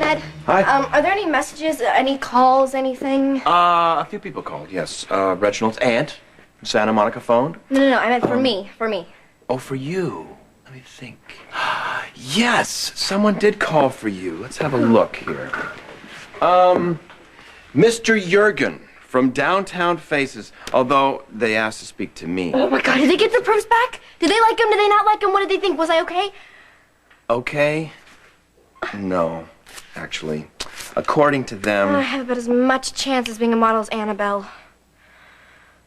Ned. Hi. Are there any messages, any calls, anything? A few people called, yes. Reginald's aunt from Santa Monica phoned. No, I meant for me. Oh, for you. Let me think. Yes, someone did call for you. Let's have a look here. Mr. Jurgen from Downtown Faces, although they asked to speak to me. Oh, my God, did they get the proofs back? Did they like him? Did they not like him? What did they think? Was I okay? Okay? No, actually. According to them... I have about as much chance as being a model as Annabelle.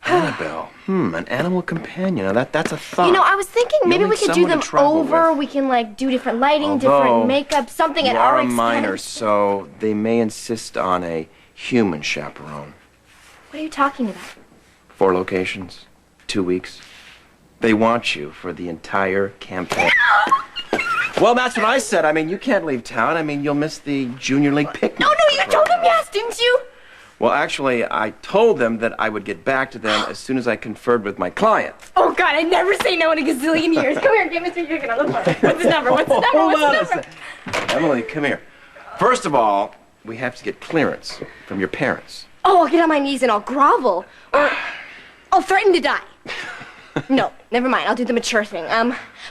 Annabelle? An animal companion. Now, that's a thought. You know, I was thinking maybe we could do them over. With. We can, like, do different lighting, different makeup, something at our expense. You are a minor, so they may insist on a human chaperone. What are you talking about? 4 locations, 2 weeks. They want you for the entire campaign. Well, that's what I said. I mean, you can't leave town. I mean, you'll miss the Junior League picnic. No, you told them yes, didn't you? Well, actually, I told them that I would get back to them as soon as I conferred with my client. Oh, God, I'd never say no in a gazillion years. Come here, get Mr. Jurgen on the phone. What's his number? Emily, come here. First of all, we have to get clearance from your parents. Oh, I'll get on my knees and I'll grovel. Or I'll threaten to die. No, never mind. I'll do the mature thing.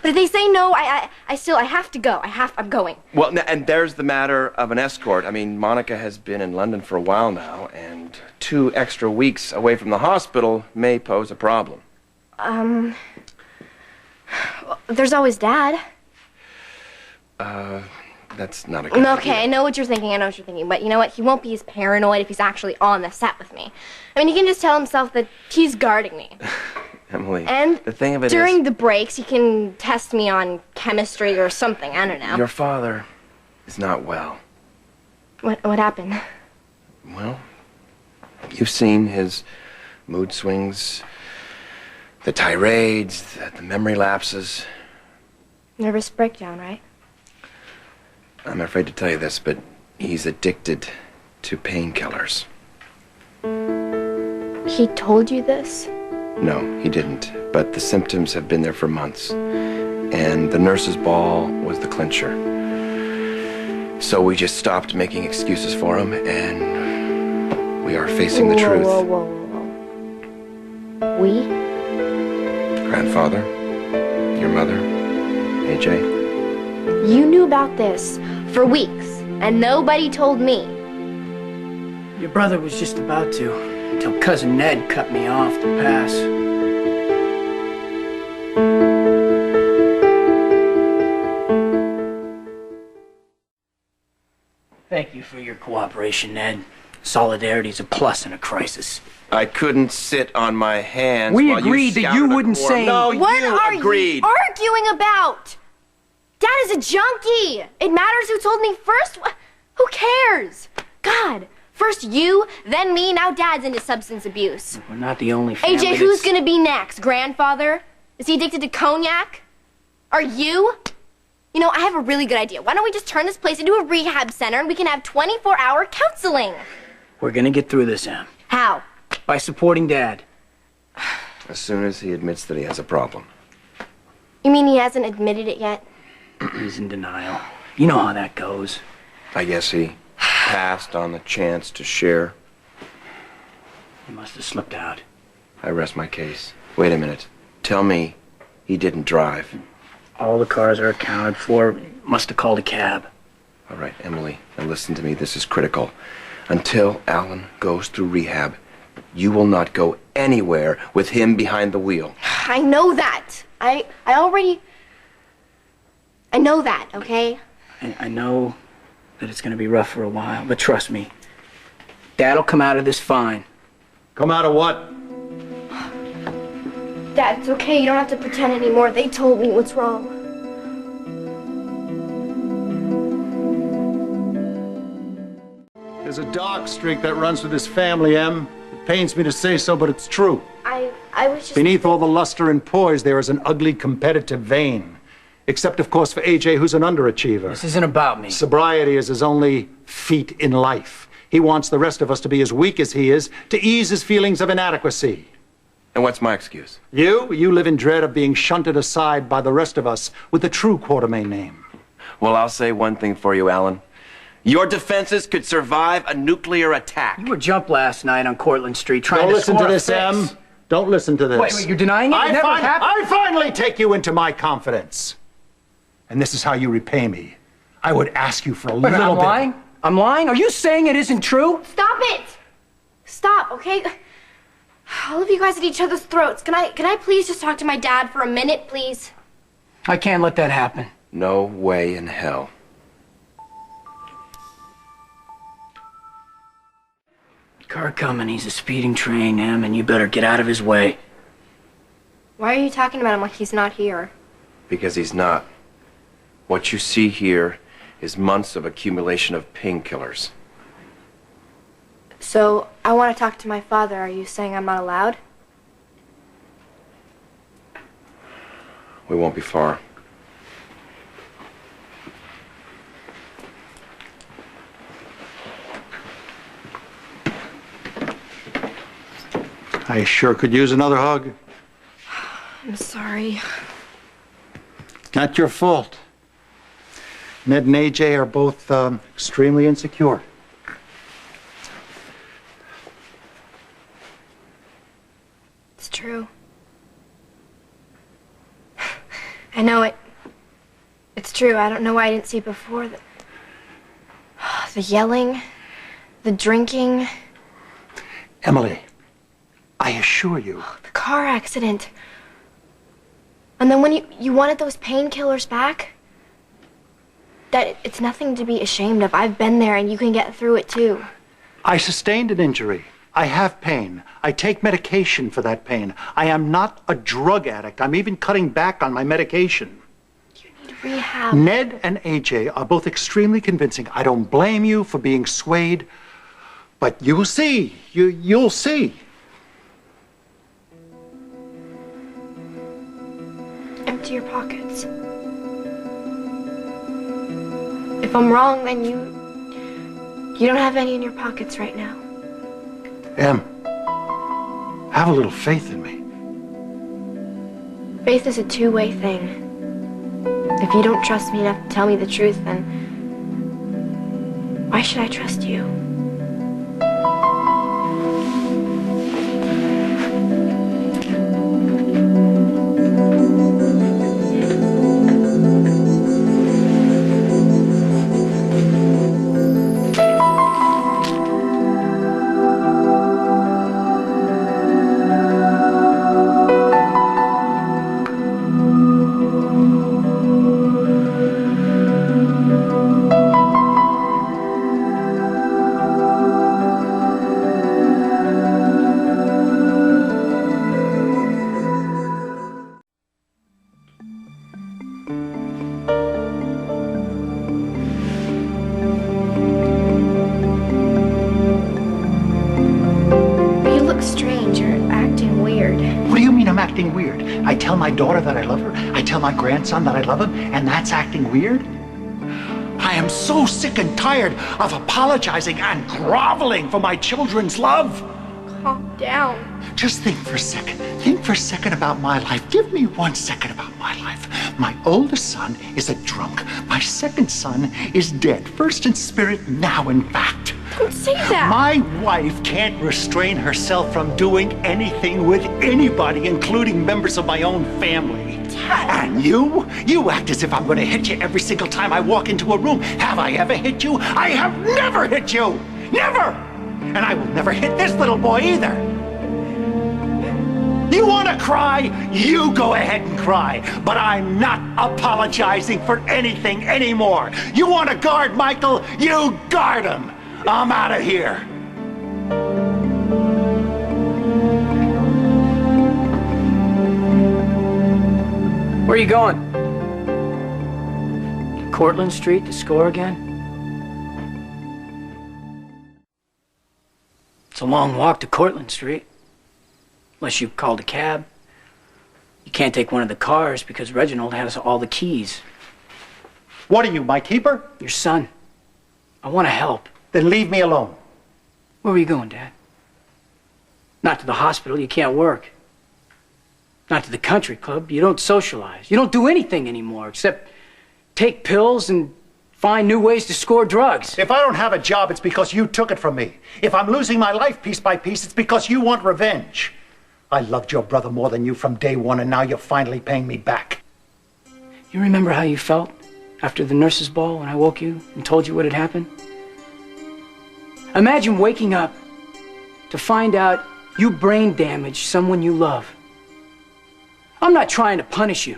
But if they say no, I have to go. I'm going. Well, and there's the matter of an escort. I mean, Monica has been in London for a while now, and 2 extra weeks away from the hospital may pose a problem. There's always Dad. That's not a good idea. Okay, I know what you're thinking. But you know what? He won't be as paranoid if he's actually on the set with me. I mean, he can just tell himself that he's guarding me. Emily, and the thing of it during the breaks, he can test me on chemistry or something. I don't know. Your father is not well. What happened? Well, you've seen his mood swings, the tirades, the memory lapses. Nervous breakdown, right? I'm afraid to tell you this, but he's addicted to painkillers. He told you this? No, he didn't. But the symptoms have been there for months. And the nurse's ball was the clincher. So we just stopped making excuses for him, and we are facing the truth. Whoa. We? Grandfather, your mother, AJ. You knew about this for weeks, and nobody told me. Your brother was just about to, until Cousin Ned cut me off to pass. Thank you for your cooperation, Ned. Solidarity's a plus in a crisis. I couldn't sit on my hands. We while agreed that you wouldn't say. No, what you are agreed. you arguing about? Dad is a junkie. It matters who told me first. Who cares? God, first you, then me. Now Dad's into substance abuse. We're not the only family. AJ, who's gonna be next? Grandfather? Is he addicted to cognac? Are you? You know, I have a really good idea. Why don't we just turn this place into a rehab center and we can have 24-hour counseling? We're gonna get through this, Em. How? By supporting Dad. As soon as he admits that he has a problem. You mean he hasn't admitted it yet? He's in denial. You know how that goes. I guess he passed on the chance to share. He must have slipped out. I rest my case. Wait a minute. Tell me he didn't drive. All the cars are accounted for. Must have called a cab. All right, Emily, now listen to me. This is critical. Until Alan goes through rehab, you will not go anywhere with him behind the wheel. I know that. I know that, okay? I know that it's gonna be rough for a while, but trust me, Dad'll come out of this fine. Come out of what? Dad, it's okay. You don't have to pretend anymore. They told me what's wrong. There's a dark streak that runs through this family, Em. It pains me to say so, but it's true. I was just... Beneath all the luster and poise, there is an ugly competitive vein. Except, of course, for AJ, who's an underachiever. This isn't about me. Sobriety is his only feat in life. He wants the rest of us to be as weak as he is, to ease his feelings of inadequacy. And what's my excuse? You live in dread of being shunted aside by the rest of us with the true Quartermain name. Well, I'll say one thing for you, Alan. Your defenses could survive a nuclear attack. You were jumped last night on Cortlandt Street trying Don't to listen score to a this, fix. Em. Don't listen to this. Wait, you're denying it? It never happened? I finally take you into my confidence. And this is how you repay me. I would ask you for a little I'm bit. lying? I'm lying? Are you saying it isn't true? Stop it! Stop, okay? All of you guys at each other's throats. Can I please just talk to my dad for a minute, please? I can't let that happen. No way in hell. Car coming, he's a speeding train, Em, and you better get out of his way. Why are you talking about him like he's not here? Because he's not. What you see here is months of accumulation of painkillers. So, I want to talk to my father. Are you saying I'm not allowed? We won't be far. I sure could use another hug. I'm sorry. Not your fault. Ned and AJ are both extremely insecure. It's true. I know it. It's true. I don't know why I didn't see it before. The yelling, the drinking, Emily, I assure you. the car accident. And then when you wanted those painkillers back, that it's nothing to be ashamed of. I've been there and you can get through it too. I sustained an injury. I have pain. I take medication for that pain. I am not a drug addict. I'm even cutting back on my medication. You need rehab. Ned and AJ are both extremely convincing. I don't blame you for being swayed, but you'll see. You'll see. Empty your pockets. If I'm wrong, then you don't have any in your pockets right now. Em, have a little faith in me. Faith is a two-way thing. If you don't trust me enough to tell me the truth, then why should I trust you? You look strange. You're acting weird. What do you mean I'm acting weird? I tell my daughter that I love her. I tell my grandson that I love him, and that's acting weird? I am so sick and tired of apologizing and groveling for my children's love. Calm down. Just think for a second. Think for a second about my life. Give me 1 second about my life. My oldest son is a drunk. My second son is dead. First in spirit, now in fact. Don't say that. My wife can't restrain herself from doing anything with anybody, including members of my own family. And you act as if I'm going to hit you every single time I walk into a room. Have I ever hit you? I have never hit you. Never. And I will never hit this little boy either. You want to cry? You go ahead and cry. But I'm not apologizing for anything anymore. You want to guard Michael? You guard him. I'm out of here. Where are you going? Cortlandt Street to score again? It's a long walk to Cortlandt Street. Unless you called a cab. You can't take one of the cars because Reginald has all the keys. What are you, my keeper? Your son. I want to help. Then leave me alone. Where were you going, Dad? Not to the hospital. You can't work. Not to the country club. You don't socialize. You don't do anything anymore except take pills and find new ways to score drugs. If I don't have a job, it's because you took it from me. If I'm losing my life piece by piece, it's because you want revenge. I loved your brother more than you from day one, and now you're finally paying me back. You remember how you felt after the nurses' ball when I woke you and told you what had happened? Imagine waking up to find out you brain damaged someone you love. I'm not trying to punish you.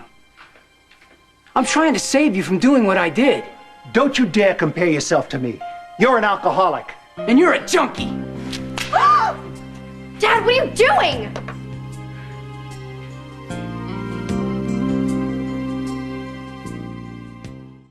I'm trying to save you from doing what I did. Don't you dare compare yourself to me. You're an alcoholic. And you're a junkie. Dad, what are you doing?